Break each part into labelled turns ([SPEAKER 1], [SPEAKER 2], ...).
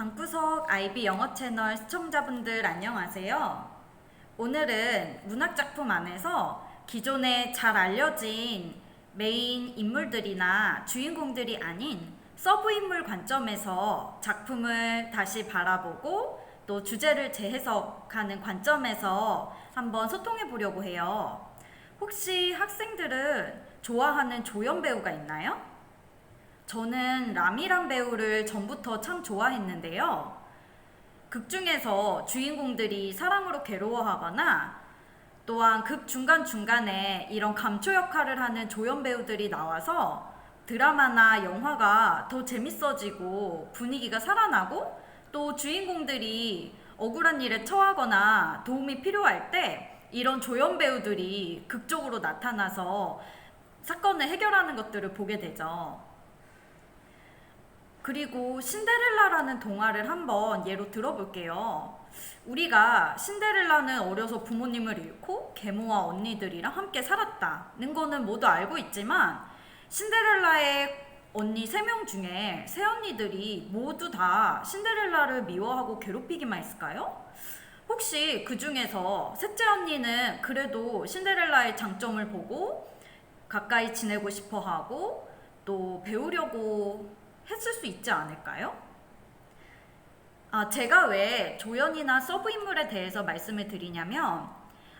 [SPEAKER 1] 방구석 IB 영어 채널 시청자분들 안녕하세요. 오늘은 문학작품 안에서 기존에 잘 알려진 메인 인물들이나 주인공들이 아닌 서브 인물 관점에서 작품을 다시 바라보고 또 주제를 재해석하는 관점에서 한번 소통해 보려고 해요. 혹시 학생들은 좋아하는 조연 배우가 있나요? 저는 라미란 배우를 전부터 참 좋아했는데요. 극 중에서 주인공들이 사랑으로 괴로워하거나 또한 극 중간중간에 이런 감초 역할을 하는 조연 배우들이 나와서 드라마나 영화가 더 재밌어지고 분위기가 살아나고 또 주인공들이 억울한 일에 처하거나 도움이 필요할 때 이런 조연 배우들이 극적으로 나타나서 사건을 해결하는 것들을 보게 되죠. 그리고 신데렐라라는 동화를 한번 예로 들어볼게요. 우리가 신데렐라는 어려서 부모님을 잃고 계모와 언니들이랑 함께 살았다는 거는 모두 알고 있지만 신데렐라의 언니 3명 중에 새언니들이 모두 다 신데렐라를 미워하고 괴롭히기만 했을까요? 혹시 그 중에서 셋째 언니는 그래도 신데렐라의 장점을 보고 가까이 지내고 싶어 하고 또 배우려고 했을 수 있지 않을까요? 제가 왜 조연이나 서브 인물에 대해서 말씀을 드리냐면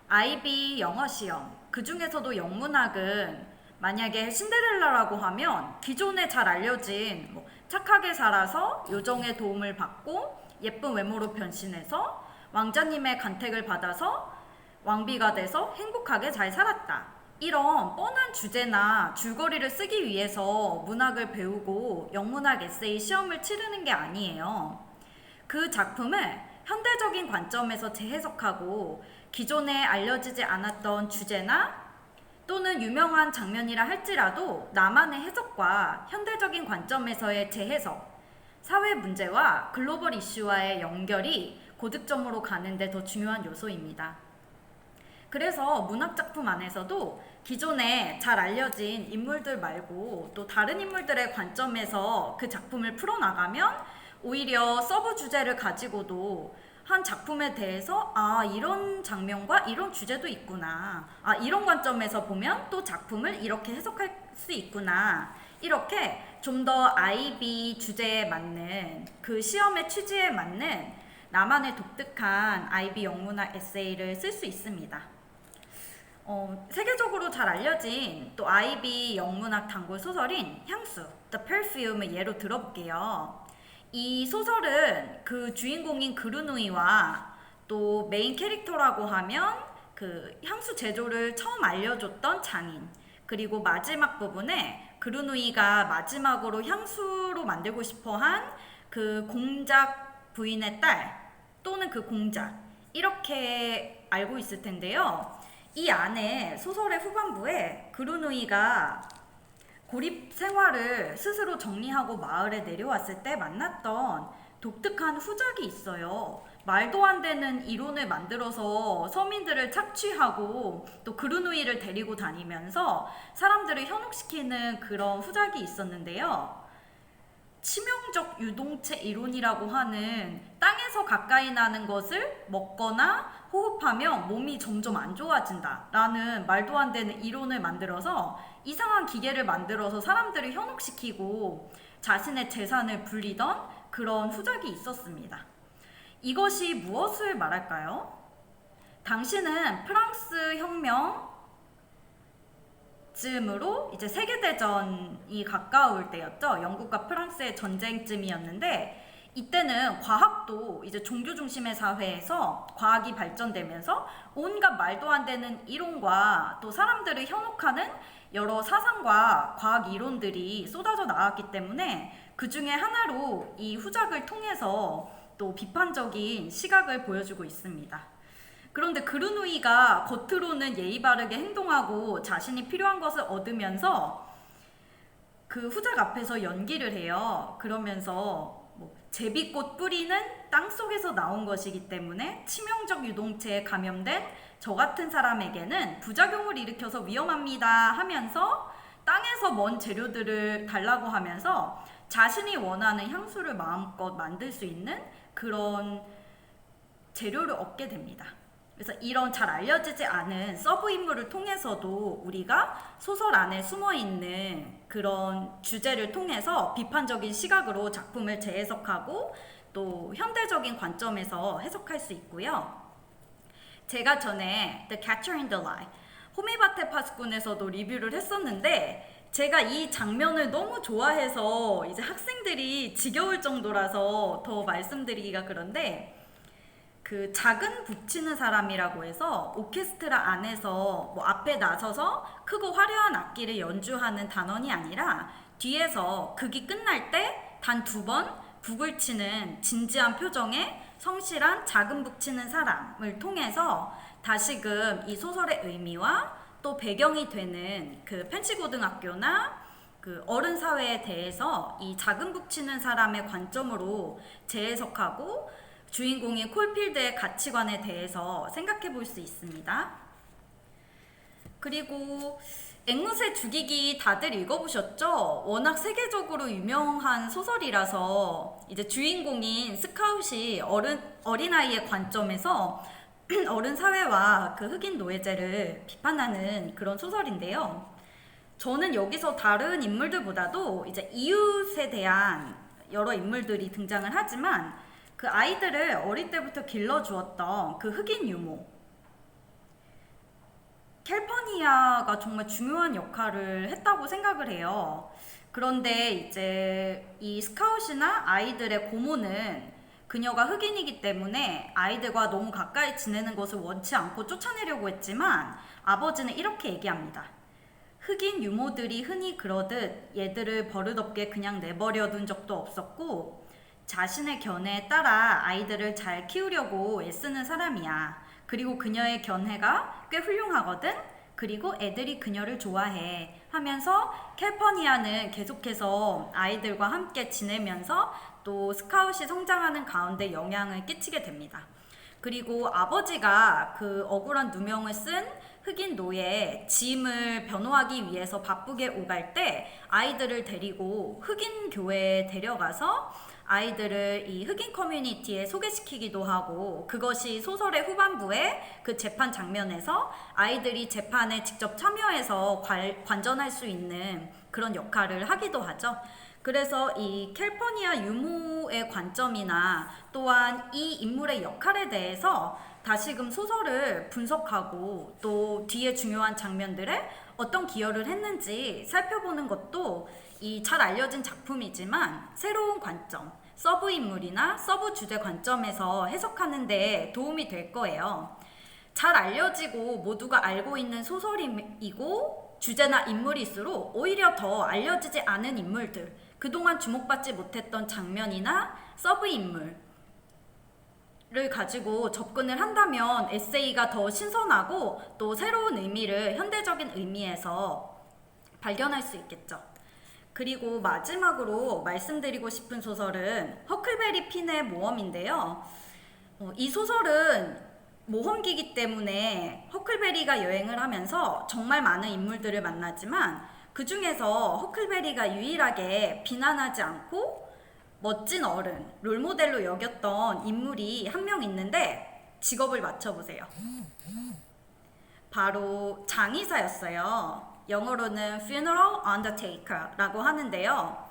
[SPEAKER 1] IB 영어 시험, 그 중에서도 영문학은 만약에 신데렐라라고 하면 기존에 잘 알려진 착하게 살아서 요정의 도움을 받고 예쁜 외모로 변신해서 왕자님의 간택을 받아서 왕비가 돼서 행복하게 잘 살았다. 이런 뻔한 주제나 줄거리를 쓰기 위해서 문학을 배우고 영문학 에세이 시험을 치르는 게 아니에요. 그 작품을 현대적인 관점에서 재해석하고 기존에 알려지지 않았던 주제나 또는 유명한 장면이라 할지라도 나만의 해석과 현대적인 관점에서의 재해석, 사회 문제와 글로벌 이슈와의 연결이 고득점으로 가는데 더 중요한 요소입니다. 그래서 문학작품 안에서도 기존에 잘 알려진 인물들 말고 또 다른 인물들의 관점에서 그 작품을 풀어나가면 오히려 서브 주제를 가지고도 한 작품에 대해서 이런 장면과 이런 주제도 있구나, 이런 관점에서 보면 또 작품을 이렇게 해석할 수 있구나, 이렇게 좀 더 IB 주제에 맞는 그 시험의 취지에 맞는 나만의 독특한 IB 영문학 에세이를 쓸 수 있습니다. 세계적으로 잘 알려진 또 IB 영문학 단골 소설인 향수, The Perfume을 예로 들어볼게요. 이 소설은 그 주인공인 그루누이와 또 메인 캐릭터라고 하면 그 향수 제조를 처음 알려줬던 장인, 그리고 마지막 부분에 그루누이가 마지막으로 향수로 만들고 싶어한 그 공작 부인의 딸 또는 그 공작, 이렇게 알고 있을 텐데요. 이 안에 소설의 후반부에 그루누이가 고립 생활을 스스로 정리하고 마을에 내려왔을 때 만났던 독특한 후작이 있어요. 말도 안 되는 이론을 만들어서 서민들을 착취하고 또 그루누이를 데리고 다니면서 사람들을 현혹시키는 그런 후작이 있었는데요. 치명적 유동체 이론이라고 하는 땅에서 가까이 나는 것을 먹거나 호흡하면 몸이 점점 안 좋아진다 라는 말도 안 되는 이론을 만들어서 이상한 기계를 만들어서 사람들을 현혹시키고 자신의 재산을 불리던 그런 후작이 있었습니다. 이것이 무엇을 말할까요? 당시는 프랑스 혁명 쯤으로 이제 세계대전이 가까울 때였죠. 영국과 프랑스의 전쟁쯤이었는데 이때는 과학도 이제 종교 중심의 사회에서 과학이 발전되면서 온갖 말도 안 되는 이론과 또 사람들을 현혹하는 여러 사상과 과학 이론들이 쏟아져 나왔기 때문에 그 중에 하나로 이 후작을 통해서 또 비판적인 시각을 보여주고 있습니다. 그런데 그루누이가 겉으로는 예의 바르게 행동하고 자신이 필요한 것을 얻으면서 그 후작 앞에서 연기를 해요. 그러면서 제비꽃 뿌리는 땅 속에서 나온 것이기 때문에 치명적 유동체에 감염된 저 같은 사람에게는 부작용을 일으켜서 위험합니다 하면서 땅에서 먼 재료들을 달라고 하면서 자신이 원하는 향수를 마음껏 만들 수 있는 그런 재료를 얻게 됩니다. 그래서 이런 잘 알려지지 않은 서브 인물을 통해서도 우리가 소설 안에 숨어 있는 그런 주제를 통해서 비판적인 시각으로 작품을 재해석하고 또 현대적인 관점에서 해석할 수 있고요. 제가 전에 The Catcher in the Rye, 호미바테 파수꾼에서도 리뷰를 했었는데 제가 이 장면을 너무 좋아해서 이제 학생들이 지겨울 정도라서 더 말씀드리기가 그런데 그 작은 북치는 사람이라고 해서 오케스트라 안에서 뭐 앞에 나서서 크고 화려한 악기를 연주하는 단원이 아니라 뒤에서 극이 끝날 때 단 2번 북을 치는 진지한 표정의 성실한 작은 북치는 사람을 통해서 다시금 이 소설의 의미와 또 배경이 되는 그 펜시고등학교나 그 어른 사회에 대해서 이 작은 북치는 사람의 관점으로 재해석하고 주인공인 콜필드의 가치관에 대해서 생각해 볼 수 있습니다. 그리고 앵무새 죽이기 다들 읽어보셨죠? 워낙 세계적으로 유명한 소설이라서 이제 주인공인 스카웃이 어린아이의 관점에서 어른 사회와 그 흑인 노예제를 비판하는 그런 소설인데요. 저는 여기서 다른 인물들보다도 이제 이웃에 대한 여러 인물들이 등장을 하지만 그 아이들을 어릴 때부터 길러주었던 그 흑인 유모 캘퍼니아가 정말 중요한 역할을 했다고 생각을 해요. 그런데 이제 이 스카웃이나 아이들의 고모는 그녀가 흑인이기 때문에 아이들과 너무 가까이 지내는 것을 원치 않고 쫓아내려고 했지만 아버지는 이렇게 얘기합니다. 흑인 유모들이 흔히 그러듯 얘들을 버릇없게 그냥 내버려둔 적도 없었고 자신의 견해에 따라 아이들을 잘 키우려고 애쓰는 사람이야. 그리고 그녀의 견해가 꽤 훌륭하거든. 그리고 애들이 그녀를 좋아해 하면서 캘퍼니아는 계속해서 아이들과 함께 지내면서 또 스카웃이 성장하는 가운데 영향을 끼치게 됩니다. 그리고 아버지가 그 억울한 누명을 쓴 흑인 노예 짐을 변호하기 위해서 바쁘게 오갈 때 아이들을 데리고 흑인 교회에 데려가서 아이들을 이 흑인 커뮤니티에 소개시키기도 하고 그것이 소설의 후반부에 그 재판 장면에서 아이들이 재판에 직접 참여해서 관전할 수 있는 그런 역할을 하기도 하죠. 그래서 이 캘퍼니아 유모의 관점이나 또한 이 인물의 역할에 대해서 다시금 소설을 분석하고 또 뒤에 중요한 장면들에 어떤 기여를 했는지 살펴보는 것도 이 잘 알려진 작품이지만 새로운 관점, 서브 인물이나 서브 주제 관점에서 해석하는 데 도움이 될 거예요. 잘 알려지고 모두가 알고 있는 소설이고 주제나 인물일수록 오히려 더 알려지지 않은 인물들, 그동안 주목받지 못했던 장면이나 서브 인물을 가지고 접근을 한다면 에세이가 더 신선하고 또 새로운 의미를 현대적인 의미에서 발견할 수 있겠죠. 그리고 마지막으로 말씀드리고 싶은 소설은 허클베리 핀의 모험인데요. 이 소설은 모험기이기 때문에 허클베리가 여행을 하면서 정말 많은 인물들을 만나지만 그 중에서 허클베리가 유일하게 비난하지 않고 멋진 어른, 롤모델로 여겼던 인물이 한 명 있는데 직업을 맞춰보세요. 바로 장의사였어요. 영어로는 funeral undertaker라고 하는데요.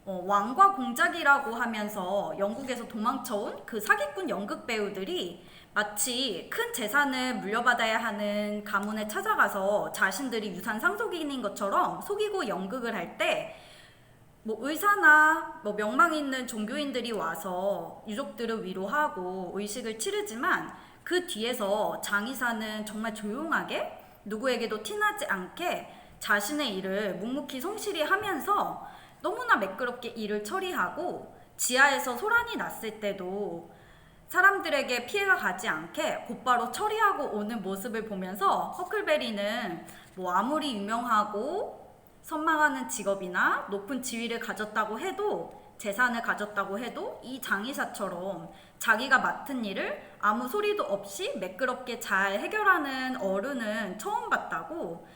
[SPEAKER 1] 왕과 공작이라고 하면서 영국에서 도망쳐온 그 사기꾼 연극 배우들이 마치 큰 재산을 물려받아야 하는 가문에 찾아가서 자신들이 유산 상속인인 것처럼 속이고 연극을 할 때 뭐 의사나 뭐 명망 있는 종교인들이 와서 유족들을 위로하고 의식을 치르지만 그 뒤에서 장의사는 정말 조용하게 누구에게도 티나지 않게 자신의 일을 묵묵히 성실히 하면서 너무나 매끄럽게 일을 처리하고 지하에서 소란이 났을 때도 사람들에게 피해가 가지 않게 곧바로 처리하고 오는 모습을 보면서 허클베리는 뭐 아무리 유명하고 선망하는 직업이나 높은 지위를 가졌다고 해도 재산을 가졌다고 해도 이 장의사처럼 자기가 맡은 일을 아무 소리도 없이 매끄럽게 잘 해결하는 어른은 처음 봤다고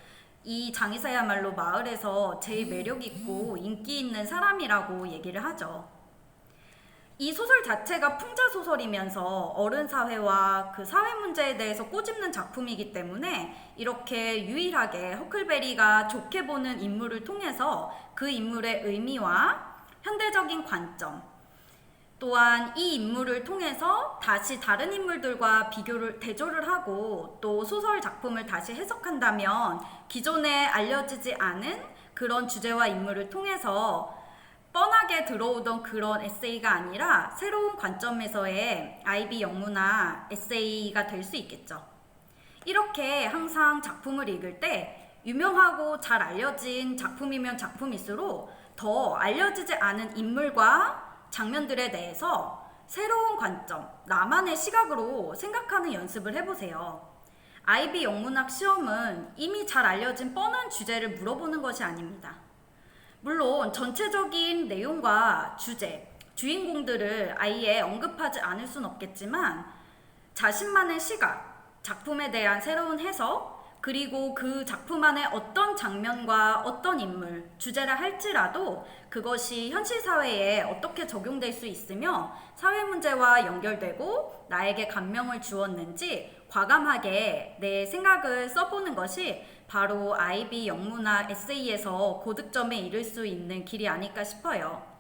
[SPEAKER 1] 이 장의사야말로 마을에서 제일 매력 있고 인기 있는 사람이라고 얘기를 하죠. 이 소설 자체가 풍자 소설이면서 어른 사회와 그 사회 문제에 대해서 꼬집는 작품이기 때문에 이렇게 유일하게 허클베리가 좋게 보는 인물을 통해서 그 인물의 의미와 현대적인 관점, 또한 이 인물을 통해서 다시 다른 인물들과 대조를 하고 또 소설 작품을 다시 해석한다면 기존에 알려지지 않은 그런 주제와 인물을 통해서 뻔하게 들어오던 그런 에세이가 아니라 새로운 관점에서의 아이비 영문화 에세이가 될 수 있겠죠. 이렇게 항상 작품을 읽을 때 유명하고 잘 알려진 작품이면 작품일수록 더 알려지지 않은 인물과 장면들에 대해서 새로운 관점, 나만의 시각으로 생각하는 연습을 해보세요. 아이비 영문학 시험은 이미 잘 알려진 뻔한 주제를 물어보는 것이 아닙니다. 물론 전체적인 내용과 주제, 주인공들을 아예 언급하지 않을 순 없겠지만 자신만의 시각, 작품에 대한 새로운 해석, 그리고 그 작품 안에 어떤 장면과 어떤 인물, 주제라 할지라도 그것이 현실 사회에 어떻게 적용될 수 있으며 사회 문제와 연결되고 나에게 감명을 주었는지 과감하게 내 생각을 써보는 것이 바로 아이비 영문학 에세이에서 고득점에 이를 수 있는 길이 아닐까 싶어요.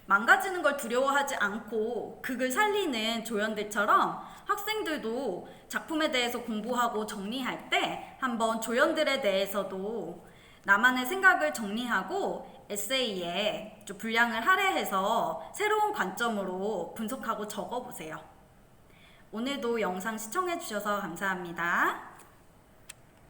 [SPEAKER 1] 망가지는 걸 두려워하지 않고 극을 살리는 조연들처럼 학생들도 작품에 대해서 공부하고 정리할 때 한번 조연들에 대해서도 나만의 생각을 정리하고 에세이에 좀 분량을 할애해서 새로운 관점으로 분석하고 적어보세요. 오늘도 영상 시청해주셔서 감사합니다.